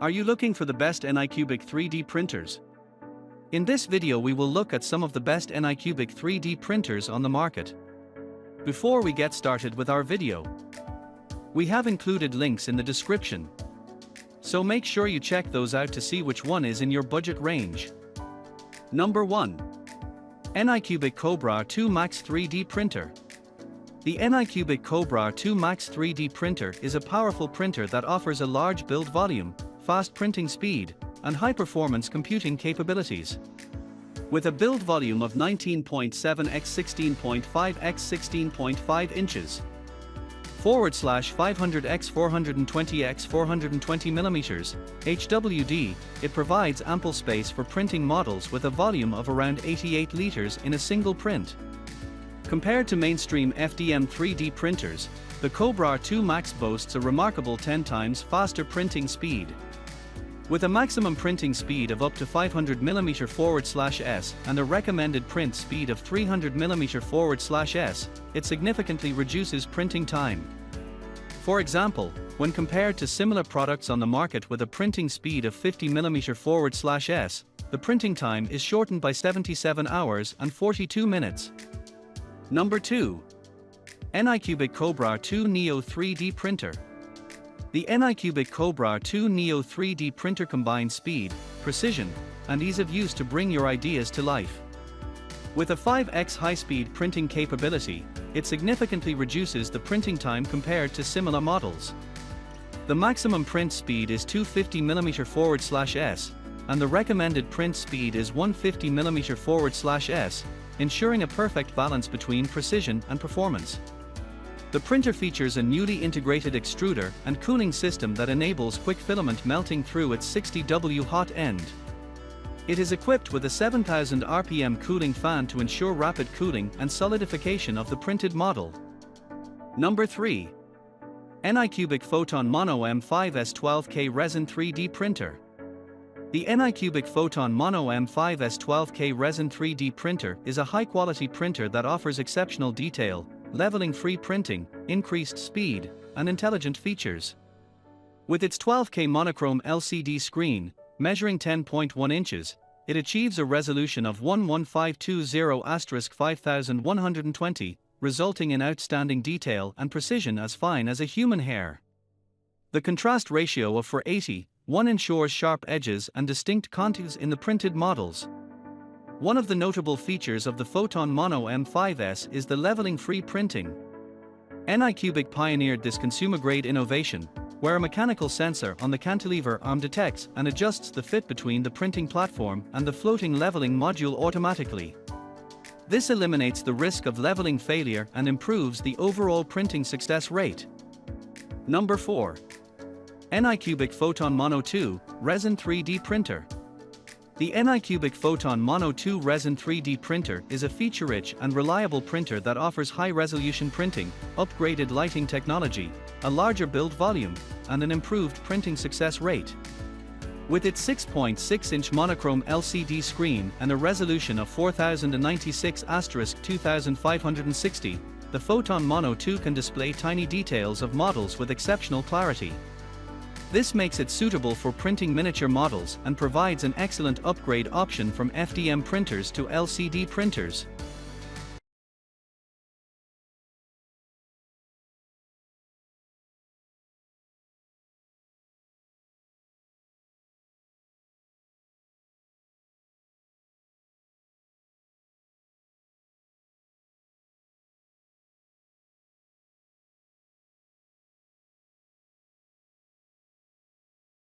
Are you looking for the best Anycubic 3D printers? In this video we will look at some of the best Anycubic 3D printers on the market. Before we get started with our video, we have included links in the description, so make sure you check those out to see which one is in your budget range. Number 1. Anycubic Kobra 2 Max 3D Printer. The Anycubic Kobra 2 Max 3D printer is a powerful printer that offers a large build volume, fast printing speed, and high-performance computing capabilities. With a build volume of 19.7 x 16.5 x 16.5 inches, /500 x 420 x 420 millimeters, HWD, it provides ample space for printing models with a volume of around 88 liters in a single print. Compared to mainstream FDM 3D printers, the Kobra 2 Max boasts a remarkable 10 times faster printing speed. With a maximum printing speed of up to 500 mm/s and a recommended print speed of 300 mm/s, it significantly reduces printing time. For example, when compared to similar products on the market with a printing speed of 50 mm/s, the printing time is shortened by 77 hours and 42 minutes. Number 2. Anycubic Kobra 2 Neo 3D Printer. The Anycubic Kobra 2 Neo 3D printer combines speed, precision, and ease of use to bring your ideas to life. With a 5x high-speed printing capability, it significantly reduces the printing time compared to similar models. The maximum print speed is 250 mm/s, and the recommended print speed is 150 mm/s, ensuring a perfect balance between precision and performance. The printer features a newly integrated extruder and cooling system that enables quick filament melting through its 60W hot end. It is equipped with a 7000 RPM cooling fan to ensure rapid cooling and solidification of the printed model. Number 3. Anycubic Photon Mono M5S 12K Resin 3D Printer. The Anycubic Photon Mono M5S 12K Resin 3D printer is a high-quality printer that offers exceptional detail, leveling-free printing, increased speed, and intelligent features. With its 12K monochrome LCD screen, measuring 10.1 inches, it achieves a resolution of 11520*5120, resulting in outstanding detail and precision as fine as a human hair. The contrast ratio of 4:80:1 ensures sharp edges and distinct contours in the printed models. One of the notable features of the Photon Mono M5S is the leveling-free printing. Anycubic pioneered this consumer-grade innovation, where a mechanical sensor on the cantilever arm detects and adjusts the fit between the printing platform and the floating leveling module automatically. This eliminates the risk of leveling failure and improves the overall printing success rate. Number 4. Anycubic Photon Mono 2 Resin 3D Printer. The Anycubic Photon Mono 2 Resin 3D printer is a feature-rich and reliable printer that offers high-resolution printing, upgraded lighting technology, a larger build volume, and an improved printing success rate. With its 6.6-inch monochrome LCD screen and a resolution of 4096*2560, the Photon Mono 2 can display tiny details of models with exceptional clarity. This makes it suitable for printing miniature models and provides an excellent upgrade option from FDM printers to LCD printers.